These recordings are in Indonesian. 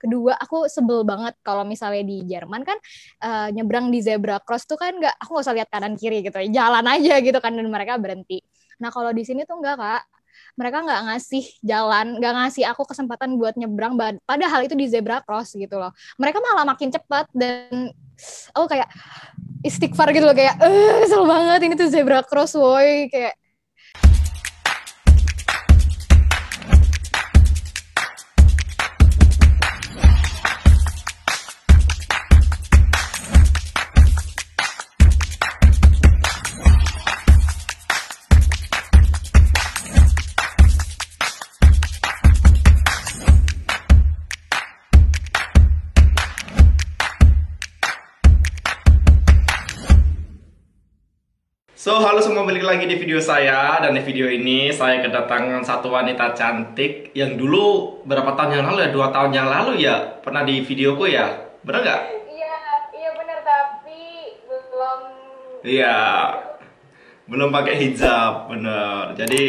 Kedua, aku sebel banget kalau misalnya di Jerman kan nyebrang di zebra cross tuh kan aku nggak usah lihat kanan kiri gitu ya, jalan aja gitu kan dan mereka berhenti. Nah kalau di sini tuh enggak Kak, mereka nggak ngasih jalan, nggak ngasih aku kesempatan buat nyebrang, padahal itu di zebra cross gitu loh. Mereka malah makin cepat dan aku kayak istighfar gitu loh, kayak kesel banget ini tuh zebra cross woi, kayak. So, halo semua, balik lagi di video saya. Dan di video ini saya kedatangan satu wanita cantik yang dulu berapa tahun yang lalu ya, 2 tahun yang lalu ya, pernah di videoku ya, bener nggak? Iya, iya benar, tapi belum. Iya, belum pakai hijab, bener. Jadi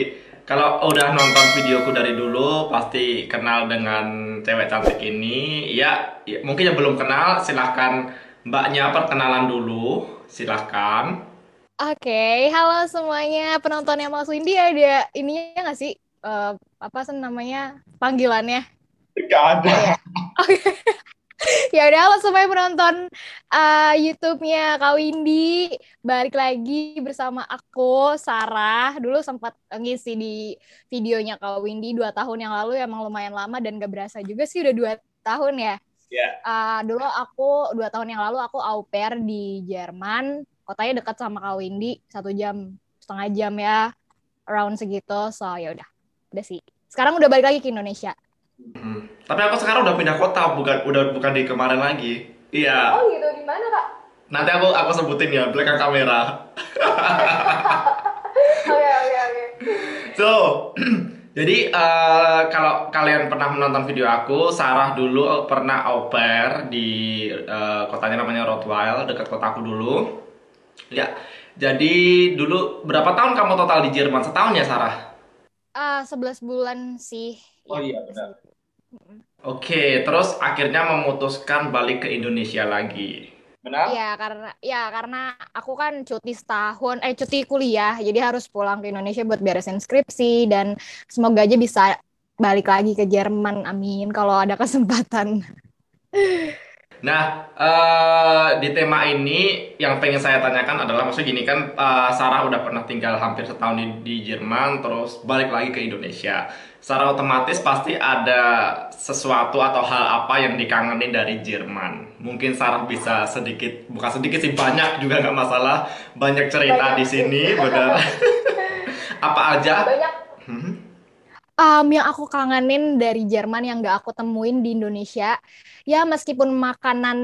kalau udah nonton videoku dari dulu pasti kenal dengan cewek cantik ini. Ya, mungkin yang belum kenal silahkan mbaknya perkenalan dulu, silahkan. Oke, halo semuanya penontonnya Mas Windy, ada ininya nggak sih? Apa sih namanya panggilannya? Gak Nggak ada. ya? Oke, ya udah, halo semuanya penonton YouTube-nya Kak Windy. Balik lagi bersama aku, Sarah. Dulu sempat ngisi di videonya Kak Windy 2 tahun yang lalu, emang lumayan lama dan gak berasa juga sih udah 2 tahun ya. Ya. Dulu aku 2 tahun yang lalu aku au pair di Jerman, kotanya dekat sama Kak Windy, 1 jam setengah jam ya, around segitu. So ya udah sih. Sekarang udah balik lagi ke Indonesia. Tapi aku sekarang udah pindah kota, bukan di kemarin lagi. Oh Iya. gitu, di mana Kak? Nanti aku sebutin ya belakang kamera. Oke oke oke. So, jadi kalau kalian pernah menonton video aku, Sarah dulu pernah au pair di kotanya namanya Rottweil, dekat kotaku dulu. Ya. Jadi dulu berapa tahun kamu total di Jerman? Setahun ya, Sarah? 11 bulan sih. Oh Ya, iya, udah benar. segitu. Mm-mm. Oke, terus akhirnya memutuskan balik ke Indonesia lagi. Benar? Ya karena aku kan cuti kuliah, jadi harus pulang ke Indonesia buat beresin skripsi dan semoga aja bisa balik lagi ke Jerman. Amin kalau ada kesempatan. Nah, di tema ini yang pengen saya tanyakan adalah, maksudnya gini kan, Sarah udah pernah tinggal hampir setahun di Jerman, terus balik lagi ke Indonesia. Secara otomatis pasti ada sesuatu atau hal apa yang dikangenin dari Jerman. Mungkin Sarah bisa sedikit, bukan sedikit sih, banyak juga nggak masalah, banyak cerita di Banyak sih. sini, benar. Apa aja? Banyak. Hmm? Yang aku kangenin dari Jerman yang gak aku temuin di Indonesia, ya meskipun makanan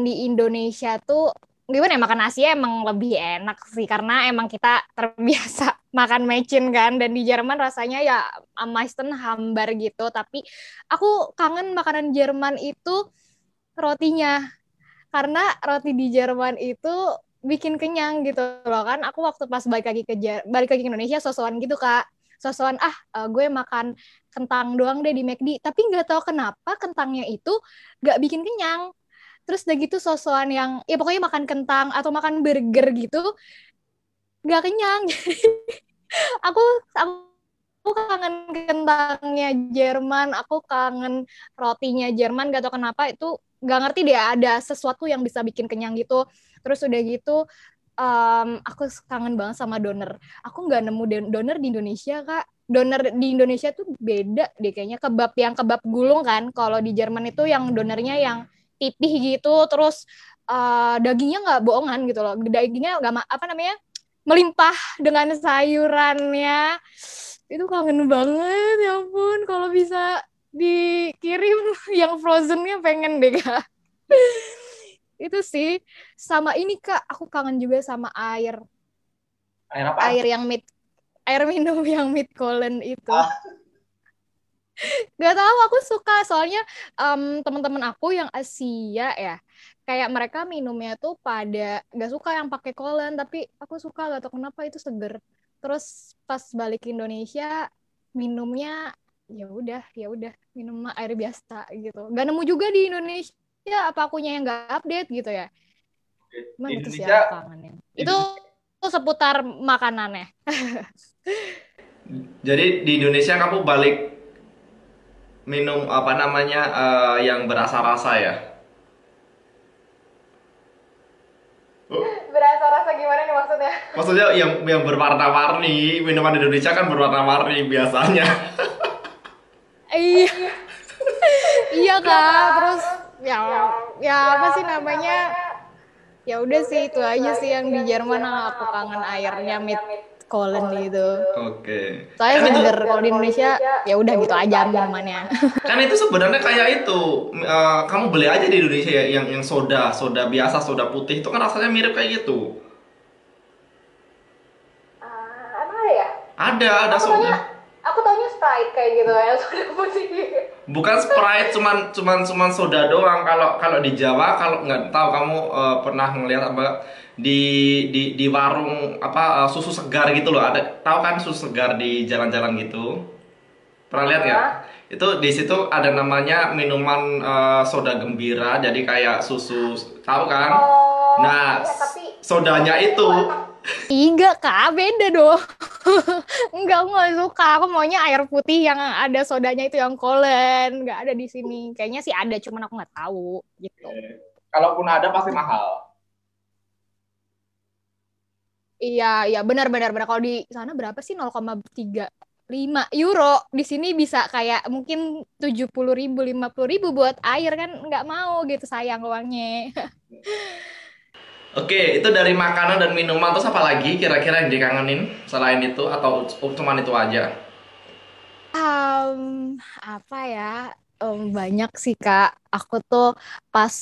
di Indonesia tuh gimana ya, makan Asia emang lebih enak sih karena emang kita terbiasa makan mecin kan, dan di Jerman rasanya ya meisten hambar gitu. Tapi aku kangen makanan Jerman itu rotinya, karena roti di Jerman itu bikin kenyang gitu loh kan. Aku waktu pas balik lagi ke Indonesia sosokan gitu Kak, sosokan gue makan kentang doang deh di McD, tapi nggak tahu kenapa kentangnya itu nggak bikin kenyang. Terus udah gitu sosokan yang ya pokoknya makan kentang atau makan burger gitu nggak kenyang. aku aku kangen kentangnya Jerman, aku kangen rotinya Jerman, gak tau kenapa itu, gak ngerti deh, ada sesuatu yang bisa bikin kenyang gitu. Terus udah gitu aku kangen banget sama doner. Aku nggak nemu doner di Indonesia Kak. Doner di Indonesia tuh beda deh kayaknya, kebab gulung kan. Kalau di Jerman itu yang donernya yang pipih gitu, terus dagingnya nggak bohongan gitu loh, dagingnya nggak apa namanya, melimpah dengan sayurannya. Itu kangen banget, ya ampun kalau bisa dikirim yang frozennya pengen deh Kak. Itu sih, sama ini Kak, aku kangen juga sama air Air apa? air yang mid air minum yang mid Colon itu. Ah, Gak tahu, aku suka soalnya teman-teman aku yang Asia ya, kayak mereka minumnya tuh pada gak suka yang pakai kolen, tapi aku suka, gak tahu kenapa itu seger. Terus pas balik ke Indonesia minumnya ya udah minum air biasa gitu. Gak nemu juga di Indonesia, apa akunya yang gak update gitu ya. Di Emang itu sih Indonesia, aku kangenin. Itu seputar makanannya. jadi di Indonesia kamu balik minum apa namanya yang berasa-rasa ya? Oh, Berasa rasa gimana nih maksudnya? maksudnya yang berwarna-warni, minuman Indonesia kan berwarna-warni biasanya. Iya, iya kak. Terus ya, ya apa sih namanya? Ya udah sih itu aja sih yang di Jerman aku kangen airnya mid Colon gitu. Oke. Soalnya Kan itu seger kalau di Indonesia ya udah gitu aja minumannya. kan itu sebenarnya kayak itu kamu beli aja di Indonesia ya yang soda, soda biasa, soda putih itu kan rasanya mirip kayak gitu. Emang ada ya? Ada soda. Aku taunya Sprite kayak gitu ya, soda putih. Bukan Sprite, cuman soda doang. Kalau kalau di Jawa, kalau nggak tahu kamu pernah ngelihat apa di warung apa susu segar gitu loh. Ada tahu kan susu segar di jalan-jalan gitu? Pernah lihat ya? Itu di situ ada namanya minuman soda gembira, jadi kayak susu, tahu kan? Nah, sodanya itu. Enggak kak, beda dong. Enggak, aku nggak suka. Aku maunya air putih yang ada sodanya itu yang Colon. Nggak ada di sini. Kayaknya sih ada, cuman aku nggak tahu gitu. Kalaupun ada pasti mahal. Iya, iya benar-benar benar. Kalau di sana berapa sih 0,35 euro? Di sini bisa kayak mungkin 70.000, 50.000 buat air kan nggak mau gitu sayang uangnya. Oke, itu dari makanan dan minuman. Terus apa lagi kira-kira yang dikangenin selain itu atau cuman itu aja? Apa ya? Banyak sih Kak. Aku tuh pas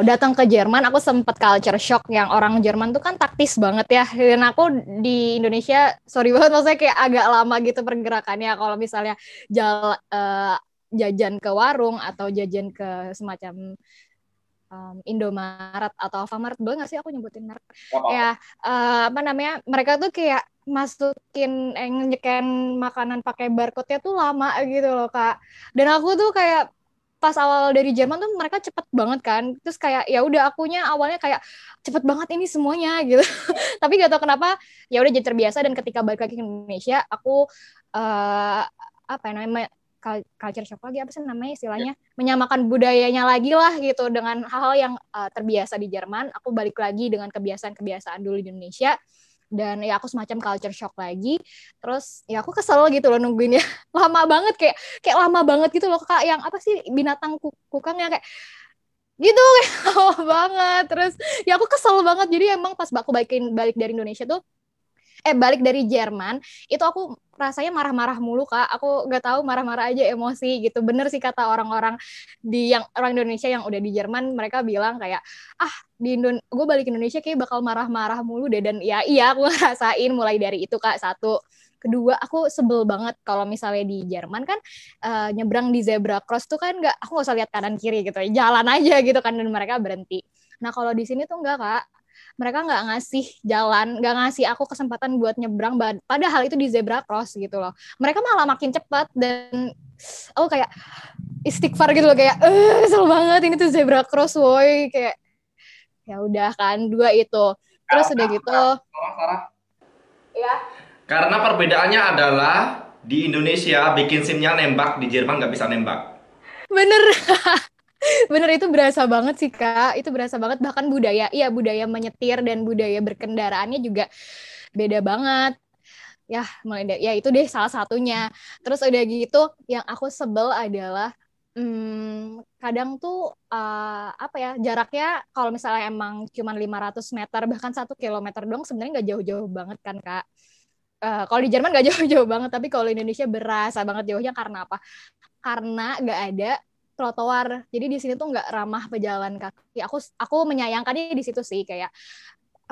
datang ke Jerman, aku sempat culture shock yang orang Jerman tuh kan taktis banget ya. Dan aku di Indonesia, sorry banget, maksudnya kayak agak lama gitu pergerakannya. Kalau misalnya jajan ke warung atau jajan ke semacam Indomaret atau Alfamart, boleh nggak sih aku nyebutin merek? Ya, apa namanya? Mereka tuh kayak masukin ngecekin makanan pakai barcode-nya tuh lama gitu loh Kak. Dan aku tuh kayak pas awal dari Jerman tuh mereka cepet banget kan. Terus kayak ya udah akunya awalnya kayak cepet banget ini semuanya gitu. Tapi gak tau kenapa ya udah jadi terbiasa, dan ketika balik lagi ke Indonesia aku apa ya namanya, culture shock lagi, apa sih namanya istilahnya, menyamakan budayanya lagi lah gitu dengan hal-hal yang terbiasa di Jerman. Aku balik lagi dengan kebiasaan-kebiasaan dulu di Indonesia, dan ya aku semacam culture shock lagi. Terus ya aku kesel gitu loh nungguinnya lama banget, kayak lama banget gitu loh Kak, yang apa sih binatang kukang yang kayak gitu kayak lama banget. Terus ya aku kesel banget, jadi emang pas aku balik dari Indonesia tuh balik dari Jerman itu aku rasanya marah-marah mulu Kak. Aku nggak tahu, marah-marah aja emosi gitu. Bener sih kata orang-orang yang orang Indonesia yang udah di Jerman, mereka bilang kayak gue balik Indonesia kayak bakal marah-marah mulu deh. Dan ya iya aku ngerasain mulai dari itu Kak. Satu, kedua aku sebel banget kalau misalnya di Jerman kan nyebrang di zebra cross tuh kan aku nggak usah lihat kanan kiri gitu ya, jalan aja gitu kan, dan mereka berhenti. Nah kalau di sini tuh enggak Kak, mereka nggak ngasih jalan, nggak ngasih aku kesempatan buat nyebrang, padahal itu di zebra cross gitu loh. Mereka malah makin cepat, dan aku kayak istighfar gitu loh, kayak kesel banget, ini tuh zebra cross woi, kayak ya udah kan dua itu. Terus udah gitu ya, Karena perbedaannya adalah di Indonesia bikin SIM-nya nembak, di Jerman nggak bisa nembak. bener. Bener, itu berasa banget sih Kak, itu berasa banget. Bahkan budaya menyetir dan budaya berkendaraannya juga beda banget ya. Mulai dari ya itu deh salah satunya. Terus udah gitu yang aku sebel adalah kadang tuh apa ya, jaraknya kalau misalnya emang cuma 500 meter bahkan 1 kilometer doang, sebenarnya nggak jauh-jauh banget kan Kak. Kalau di Jerman nggak jauh-jauh banget, tapi kalau di Indonesia berasa banget jauhnya. Karena apa? Karena nggak ada trotoar. Jadi di sini tuh nggak ramah pejalan kaki. Aku menyayangkannya di situ sih, kayak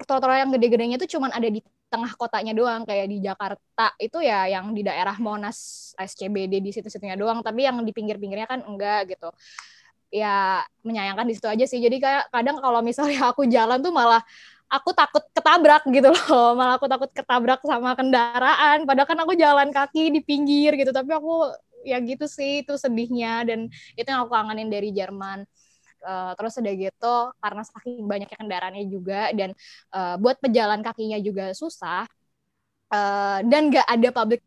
trotoar yang gede-gedenya tuh cuman ada di tengah kotanya doang, kayak di Jakarta itu ya yang di daerah Monas, SCBD, di situ-situnya doang, tapi yang di pinggir-pinggirnya kan enggak gitu. Ya menyayangkan di situ aja sih. Jadi kayak kadang kalau misalnya aku jalan tuh malah aku takut ketabrak gitu loh. Malah aku takut ketabrak sama kendaraan, padahal kan aku jalan kaki di pinggir gitu, tapi aku ya gitu sih, itu sedihnya, dan itu yang aku kangenin dari Jerman. Terus udah gitu karena saking banyaknya kendaraannya juga, dan buat pejalan kakinya juga susah, dan nggak ada public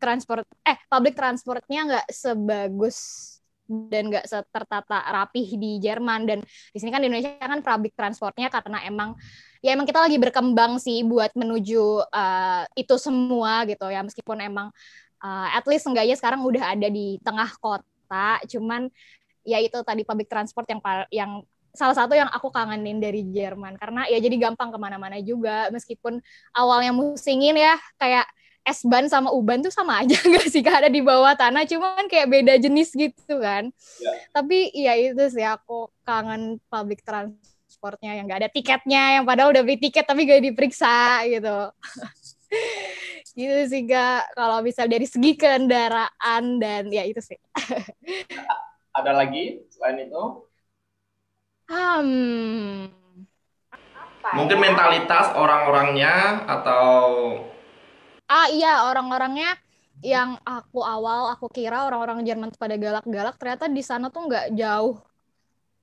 transportnya nggak sebagus dan nggak tertata rapih di Jerman. Dan di sini kan di Indonesia kan public transportnya karena emang kita lagi berkembang sih buat menuju itu semua gitu ya, meskipun emang at least enggaknya sekarang udah ada di tengah kota, cuman ya itu tadi public transport yang salah satu yang aku kangenin dari Jerman, karena ya jadi gampang kemana-mana juga, meskipun awalnya musingin ya, kayak S-Bahn sama U-Bahn tuh sama aja nggak sih, ada di bawah tanah, cuman kayak beda jenis gitu kan. Ya. Tapi ya itu sih, aku kangen public transportnya yang nggak ada tiketnya, yang padahal udah beli tiket tapi gak diperiksa gitu. Gitu sih Kak, kalau bisa dari segi kendaraan, dan ya itu sih. Ada lagi selain itu? Mungkin mentalitas orang-orangnya atau Iya, orang-orangnya yang aku kira orang-orang Jerman tuh pada galak-galak, ternyata di sana tuh nggak jauh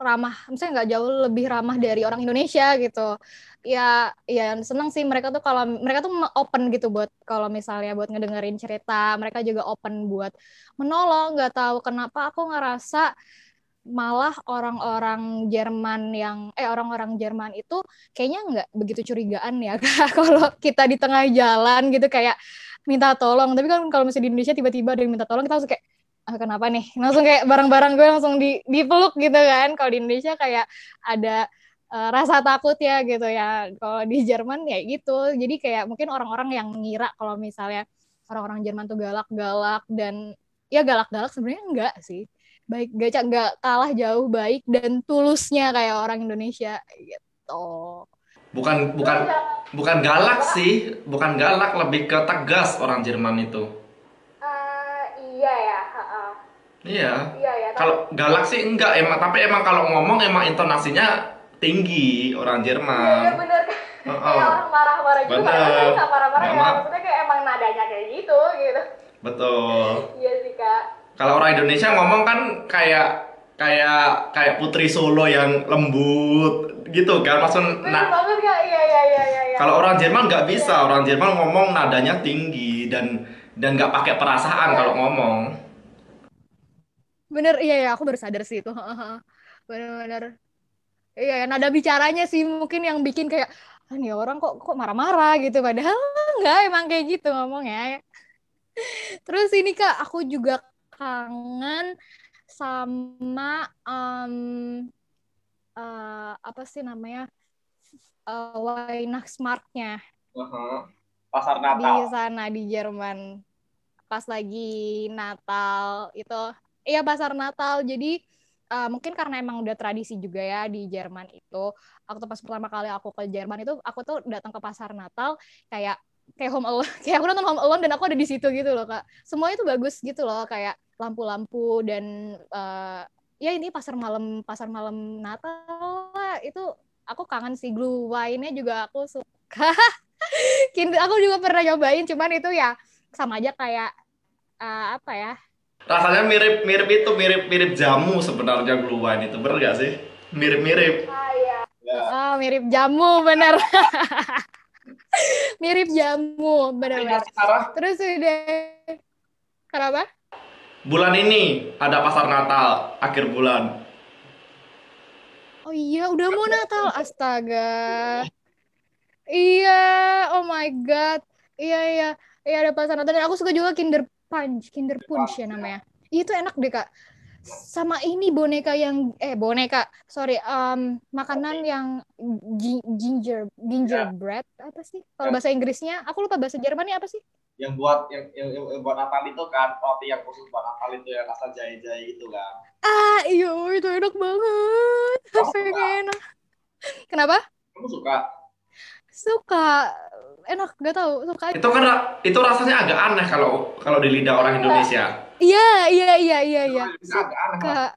ramah, misalnya nggak jauh lebih ramah dari orang Indonesia gitu. Ya, ya seneng sih mereka tuh, kalau mereka tuh open gitu buat kalau misalnya buat ngedengerin cerita, mereka juga open buat menolong. Nggak tahu kenapa aku ngerasa malah orang-orang Jerman itu kayaknya nggak begitu curigaan ya Kak, kalau kita di tengah jalan gitu kayak minta tolong. Tapi kan kalau misalnya di Indonesia tiba-tiba ada yang minta tolong, kita langsung kayak kenapa nih, langsung kayak barang-barang gue langsung dipeluk gitu kan. Kalau di Indonesia kayak ada rasa takut ya gitu ya. Kalau di Jerman ya gitu, jadi kayak mungkin orang-orang yang ngira kalau misalnya orang-orang Jerman tuh galak-galak, dan ya galak-galak sebenarnya enggak sih, baik, nggak kalah jauh baik dan tulusnya kayak orang Indonesia gitu. bukan bukan bukan galak sih, bukan galak, lebih ke tegas orang Jerman itu. Iya ya. Iya. Iya ya. Kalau galak sih enggak emang, tapi emang kalau ngomong emang intonasinya tinggi orang Jerman. Iya bener. Kayak orang marah-marah gitu, padahal kan nggak marah-marah ya, maksudnya kayak emang nadanya kayak gitu. Betul. Iya sih Kak. Kalau orang Indonesia ngomong kan kayak kayak kayak Putri Solo yang lembut gitu kan, maksud Bener banget Kak, iya. kalau orang Jerman nggak bisa, orang Jerman ngomong nadanya tinggi dan nggak pakai perasaan kalau ngomong. Bener, iya aku baru sadar sih itu. Bener-bener. Iya, nada bicaranya sih mungkin yang bikin kayak nih orang kok marah-marah gitu, padahal enggak, emang kayak gitu ngomongnya. Terus ini Kak, aku juga kangen sama apa sih namanya, Weihnachtsmarktnya Pasar di Natal. sana di Jerman pas lagi Natal itu. Iya, pasar Natal. Jadi mungkin karena emang udah tradisi juga ya di Jerman itu. Aku tuh pas pertama kali aku ke Jerman itu, aku tuh datang ke pasar Natal kayak Home Alone, kayak aku nonton Home Alone dan aku ada di situ gitu loh Kak. Semuanya itu bagus gitu loh, kayak lampu-lampu dan ya ini pasar malam Natal lah. Itu aku kangen sih. Glühweinnya juga aku suka. Aku juga pernah nyobain, cuman itu ya sama aja kayak apa ya? Rasanya mirip-mirip itu, mirip-mirip jamu sebenarnya Glühwein itu, bener gak sih? Mirip-mirip. Iya. Ya. Oh, mirip jamu, bener. Mirip jamu, bener-bener. Terus udah, kenapa? Bulan ini ada pasar Natal akhir bulan. Oh iya, udah mau Natal, astaga. Iya, oh my God. Iya, ada pasar Natal. Dan aku suka juga Kinder Punch ya namanya. Itu enak deh Kak. Sama ini sorry, makanan yang gingerbread apa sih kalau bahasa Inggrisnya, aku lupa, bahasa Jermannya apa sih, Yang buat Natal itu kan, roti yang khusus buat Natal itu yang rasa jahe-jahe itu kan. iya itu enak banget. Pengen. Kenapa? Kamu suka? Suka, enak, gak tahu suka. Itu kan itu rasanya agak aneh kalau kalau di lidah orang Indonesia. Iya. Agak aneh.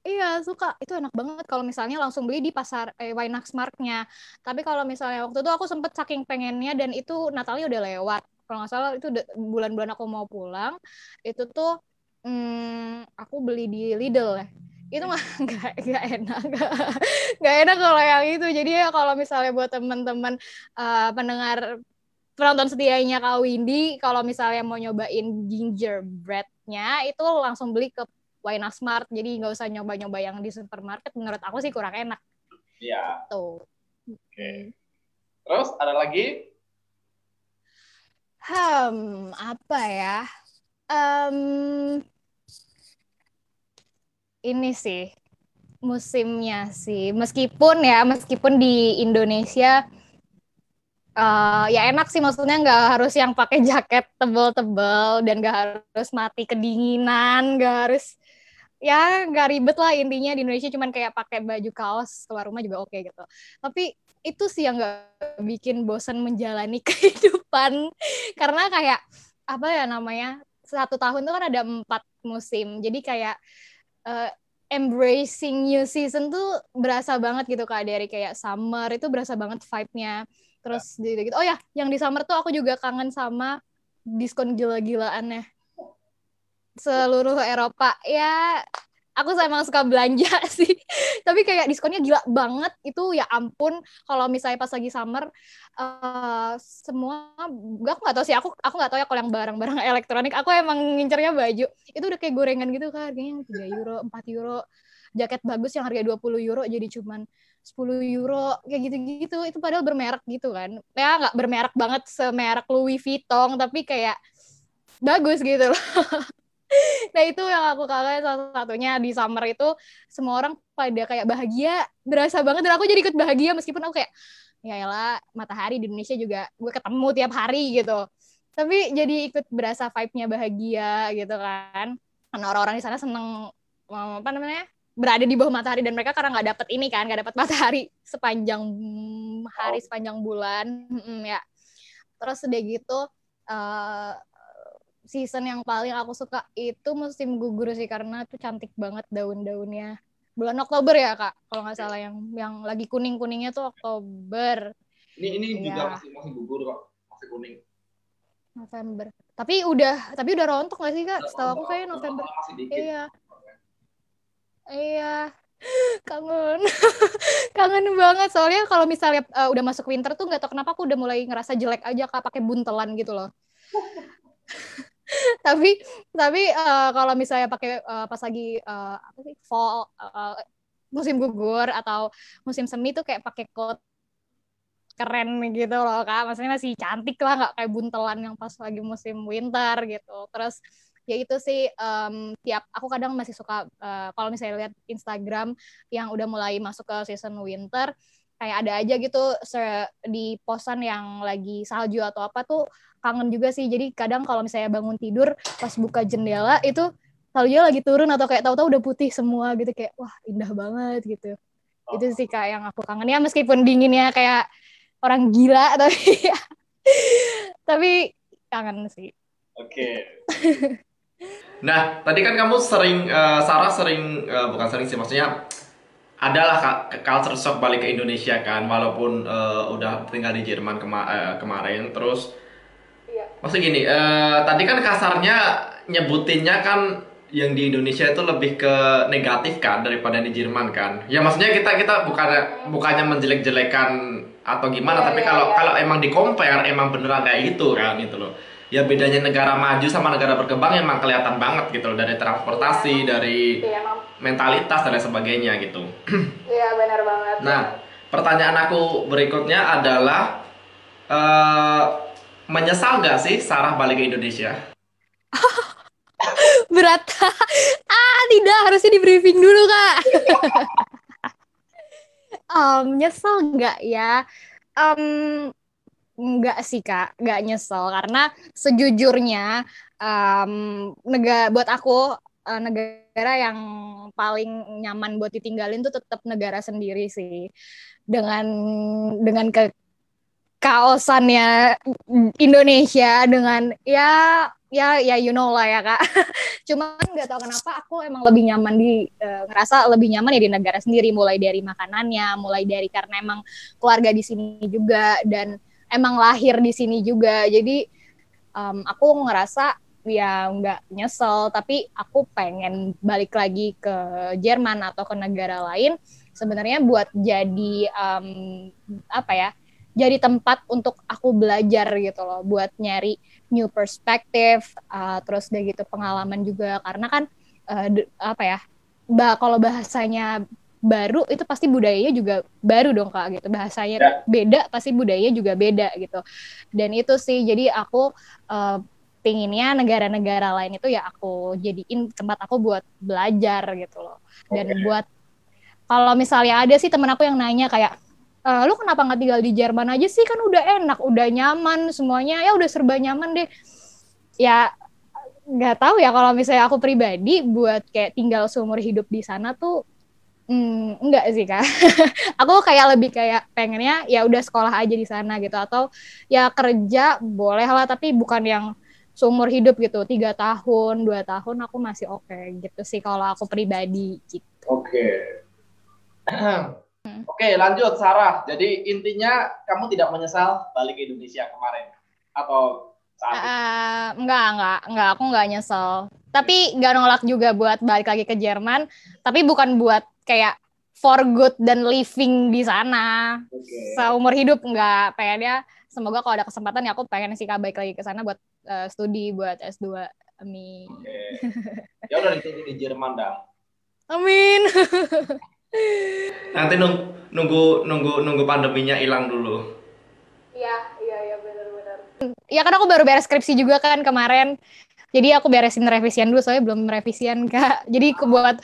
Iya, suka. Itu enak banget kalau misalnya langsung beli di pasar Weihnachtsmarktnya. Tapi kalau misalnya waktu itu aku sempet saking pengennya, dan itu Natalnya udah lewat. Kalau nggak salah itu bulan-bulan aku mau pulang, itu tuh Aku beli di Lidl ya. Itu mah nggak enak, nggak enak kalau yang itu. Jadi ya kalau misalnya buat teman-teman pendengar penonton setianya Kak Windy, kalau misalnya mau nyobain gingerbread-nya itu langsung beli ke Wayna Smart. Jadi nggak usah nyoba-nyoba yang di supermarket. Menurut aku sih kurang enak. Iya. Tuh. Oke. Terus ada lagi? Apa ya? Um, ini sih musimnya sih. Meskipun di Indonesia ya enak sih, maksudnya nggak harus yang pakai jaket tebel-tebel dan nggak harus mati kedinginan, nggak ribet lah intinya. Di Indonesia cuman kayak pakai baju kaos keluar rumah juga oke gitu. Tapi itu sih yang nggak bikin bosan menjalani kehidupan, karena kayak apa ya namanya, 1 tahun itu kan ada 4 musim, jadi kayak uh, embracing new season tuh berasa banget gitu Kak. Dari kayak summer itu berasa banget vibe-nya. Terus gitu. Oh ya, yang di summer tuh aku juga kangen sama diskon gila-gilaannya seluruh Eropa. Ya, aku emang suka belanja sih. Tapi kayak diskonnya gila banget. Itu ya ampun, kalau misalnya pas lagi summer semua, aku nggak tahu sih, aku nggak tahu ya kalau yang barang-barang elektronik. Aku emang ngincernya baju. Itu udah kayak gorengan gitu kan, harganya 3 euro, 4 euro. Jaket bagus yang harga 20 euro jadi cuman 10 euro, kayak gitu-gitu. Itu padahal bermerek gitu kan. Ya nggak bermerek banget semerek Louis Vuitton, tapi kayak bagus gitu loh. Nah itu yang aku kangen salah satunya di summer itu, semua orang pada kayak bahagia, berasa banget, dan aku jadi ikut bahagia meskipun aku kayak ya elah, matahari di Indonesia juga gue ketemu tiap hari gitu, tapi jadi ikut berasa vibe-nya bahagia gitu kan. Karena orang-orang di sana seneng apa namanya, berada di bawah matahari, dan mereka karena nggak dapet ini kan, nggak dapet matahari sepanjang hari, sepanjang bulan. Ya terus udah gitu uh, season yang paling aku suka itu musim gugur sih, karena tuh cantik banget daun-daunnya. Bulan Oktober ya Kak, kalau nggak salah, yang lagi kuning-kuningnya tuh Oktober. Ini juga Iya, masih gugur kok, masih kuning. November. Tapi udah rontok nggak sih Kak? Setahu aku kayak November. Masih dikit. Iya, iya, kangen. Kangen banget, soalnya kalau misalnya udah masuk winter tuh nggak tahu kenapa aku udah mulai ngerasa jelek aja Kak, pakai buntelan gitu loh. Tapi kalau misalnya pakai pas lagi apa sih, fall, musim gugur atau musim semi tuh kayak pakai coat keren gitu loh Kak, maksudnya masih cantik lah, nggak kayak buntelan yang pas lagi musim winter gitu. Terus ya itu sih, tiap aku kadang masih suka kalau misalnya lihat Instagram yang udah mulai masuk ke season winter, kayak ada aja gitu di posan yang lagi salju atau apa tuh, kangen juga sih. Jadi kadang kalau misalnya bangun tidur pas buka jendela itu saljunya lagi turun, atau kayak tahu-tahu udah putih semua gitu, kayak wah indah banget gitu. Itu sih Kak yang aku kangen ya, meskipun dinginnya kayak orang gila, tapi kangen sih. Oke. Nah, tadi kan kamu sering, Sarah sering, bukan sering sih, maksudnya adalah culture shock balik ke Indonesia kan, walaupun udah tinggal di Jerman kemarin. Terus, maksud gini, tadi kan kasarnya nyebutinnya kan yang di Indonesia itu lebih ke negatif kan daripada di Jerman kan. Ya maksudnya kita bukannya menjelek-jelekan atau gimana, Iya, tapi iya, kalau iya. kalau emang di compare emang beneran kayak gitu kan gitu loh. Ya bedanya negara maju sama negara berkembang emang kelihatan banget gitu loh, dari transportasi, dari Iya, emang. mentalitas dan lain sebagainya gitu. Iya, benar banget. Nah, pertanyaan aku berikutnya adalah, eh menyesal nggak sih Sarah balik ke Indonesia? Berat. Tidak, harusnya di briefing dulu, Kak. Nyesel nggak ya? Um, nggak sih, Kak. Nggak nyesel. Karena sejujurnya, buat aku, negara yang paling nyaman buat ditinggalin tuh tetap negara sendiri sih. Dengan dengan kaosannya Indonesia, dengan ya you know lah ya Kak. Cuman nggak tahu kenapa aku emang lebih nyaman ngerasa lebih nyaman ya di negara sendiri, mulai dari makanannya, mulai dari karena emang keluarga di sini juga, dan emang lahir di sini juga. Jadi aku ngerasa ya nggak nyesel, tapi aku pengen balik lagi ke Jerman atau ke negara lain sebenarnya buat jadi apa ya, jadi tempat untuk aku belajar gitu loh, buat nyari new perspective, terus udah gitu pengalaman juga, karena kan apa ya, kalau bahasanya baru itu pasti budayanya juga baru dong Kak gitu, bahasanya Ya. beda pasti budayanya juga beda gitu. Dan itu sih, jadi aku pinginnya negara-negara lain itu ya aku jadiin tempat aku buat belajar gitu loh. Dan buat kalau misalnya ada sih temen aku yang nanya kayak, lu kenapa nggak tinggal di Jerman aja sih, kan udah enak, udah nyaman semuanya, ya udah serba nyaman deh. Ya nggak tahu ya, kalau misalnya aku pribadi buat kayak tinggal seumur hidup di sana tuh enggak sih Kak. Aku kayak lebih kayak pengennya ya udah sekolah aja di sana gitu, atau ya kerja boleh lah tapi bukan yang seumur hidup gitu, 3 tahun 2 tahun aku masih oke gitu sih kalau aku pribadi gitu. Oke. Oke, lanjut Sarah. Jadi intinya kamu tidak menyesal balik ke Indonesia kemarin atau saat ini? Enggak, aku enggak nyesel. Tapi enggak nolak juga buat balik lagi ke Jerman, tapi bukan buat kayak for good dan living di sana. Seumur hidup enggak, pengennya semoga kalau ada kesempatan ya aku pengen sih balik lagi ke sana buat studi, buat S2. Amin. Oke. Ya udah di Jerman dah. Amin. Nanti nunggu pandeminya hilang dulu. Iya benar-benar. Ya kan aku baru beres skripsi juga kan kemarin. Jadi aku beresin revisian dulu, soalnya belum revisian Kak. Jadi buat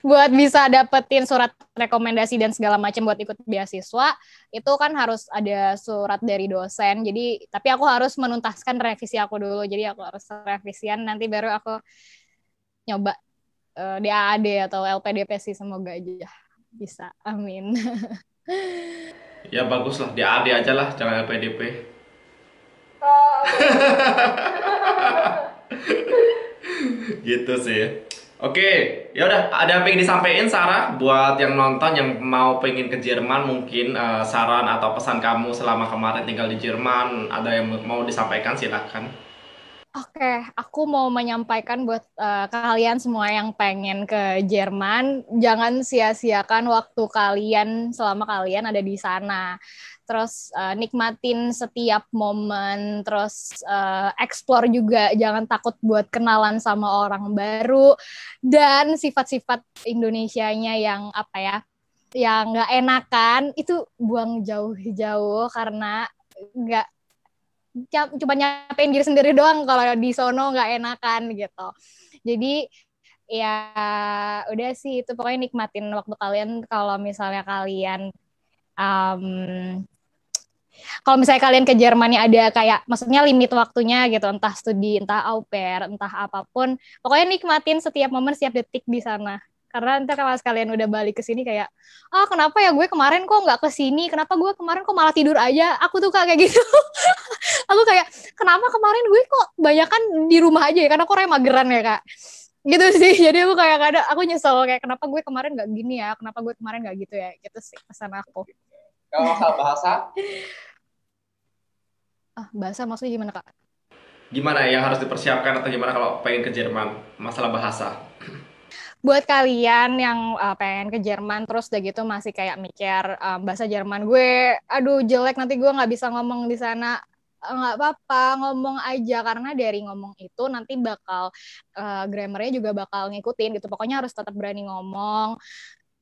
buat bisa dapetin surat rekomendasi dan segala macam buat ikut beasiswa, itu kan harus ada surat dari dosen. Jadi tapi aku harus menuntaskan revisi aku dulu. Jadi aku harus revisian, nanti baru aku nyoba DAAD atau LPDP sih, semoga aja bisa. Amin. Ya bagus lah, di AD aja lah, jangan LPDP. Gitu sih. Oke, ya udah ada apa yang disampaikan Sarah buat yang nonton yang mau pengen ke Jerman, mungkin saran atau pesan kamu selama kemarin tinggal di Jerman, ada yang mau disampaikan silahkan. Oke, aku mau menyampaikan buat kalian semua yang pengen ke Jerman, jangan sia-siakan waktu kalian selama kalian ada di sana. Terus nikmatin setiap momen, terus explore juga, jangan takut buat kenalan sama orang baru, dan sifat-sifat Indonesianya yang apa ya, yang nggak enakan, itu buang jauh-jauh, karena nggak cuma nyapain diri sendiri doang kalau di sono nggak enakan gitu. Jadi ya udah sih, itu pokoknya nikmatin waktu kalian. Kalau misalnya kalian kalau misalnya kalian ke Jermannya ada kayak maksudnya limit waktunya gitu, entah studi, entah au pair, entah apapun, pokoknya nikmatin setiap momen, setiap detik di sana. Karena ntar kalau sekalian udah balik ke sini kayak, kenapa ya gue kemarin kok nggak ke sini, kenapa gue kemarin kok malah tidur aja, aku tuh kayak gitu. Aku kayak, kenapa kemarin gue kok banyakan di rumah aja ya, karena aku orangnya mageran ya Kak, gitu sih. Jadi aku kayak kadang aku nyesel kayak, kenapa gue kemarin nggak gini ya, kenapa gue kemarin nggak gitu ya, gitu sih pesan aku. Kalau masalah bahasa, Bahasa maksudnya gimana Kak? gimana yang harus dipersiapkan atau gimana kalau pengen ke Jerman, masalah bahasa? Buat kalian yang pengen ke Jerman terus udah gitu masih kayak mikir bahasa Jerman gue, aduh jelek nanti gue nggak bisa ngomong di sana, nggak apa-apa, ngomong aja, karena dari ngomong itu nanti bakal grammarnya juga bakal ngikutin gitu. Pokoknya harus tetap berani ngomong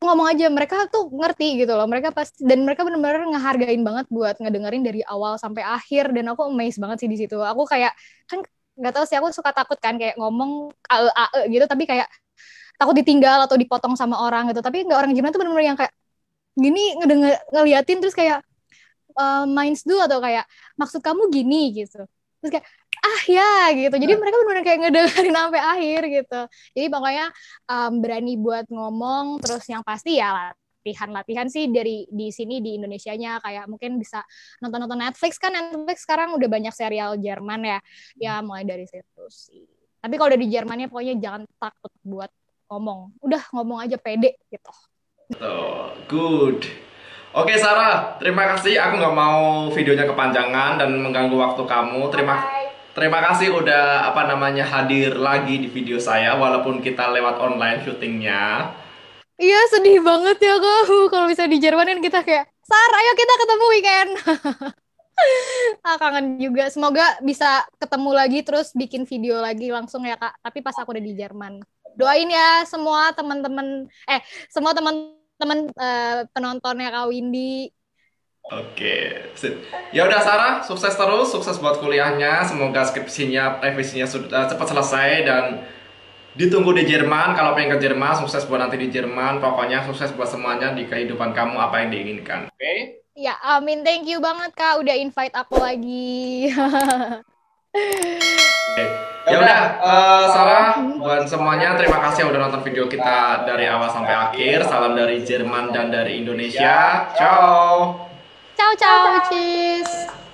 aja, mereka tuh ngerti gitu loh, mereka pasti, dan mereka benar-benar ngehargain banget buat ngedengerin dari awal sampai akhir. Dan aku amazed banget sih di situ. Aku kayak kan nggak tahu sih, aku suka takut kan kayak ngomong ae gitu, tapi kayak takut ditinggal atau dipotong sama orang gitu. Tapi nggak, orang Jerman tuh benar-benar yang kayak gini, ngeliatin terus kayak minds do, atau kayak maksud kamu gini gitu. Terus kayak ya gitu. Jadi mereka benar-benar kayak ngedengerin sampai akhir gitu. Jadi pokoknya berani buat ngomong, terus yang pasti ya latihan sih dari di sini di Indonesianya, kayak mungkin bisa nonton Netflix, kan Netflix sekarang udah banyak serial Jerman ya. Ya mulai dari situ sih. Tapi kalau udah di Jermannya pokoknya jangan takut buat ngomong. Udah ngomong aja pede gitu. Tuh, good. Oke Sarah, terima kasih. Aku nggak mau videonya kepanjangan dan mengganggu waktu kamu. Terima kasih udah apa namanya hadir lagi di video saya walaupun kita lewat online syutingnya. Iya, sedih banget ya kak. Kalau bisa di Jerman kan kita kayak, Sar, ayo kita ketemu weekend. Kangen juga. Semoga bisa ketemu lagi terus bikin video lagi langsung ya kak. Tapi pas aku udah di Jerman. Doain ya semua teman-teman penontonnya Kak Windy. Oke, sip. Ya udah Sarah, sukses terus, sukses buat kuliahnya. Semoga skripsinya, revisinya sudah cepat selesai dan ditunggu di Jerman. Kalau pengen ke Jerman, sukses buat nanti di Jerman. Pokoknya sukses buat semuanya di kehidupan kamu apa yang diinginkan. Oke? Ya, amin. Thank you banget Kak udah invite aku lagi. Ya udah, Sarah, buat semuanya terima kasih udah nonton video kita dari awal sampai akhir. Salam dari Jerman dan dari Indonesia. Ciao. Ciao, ciao, cheers.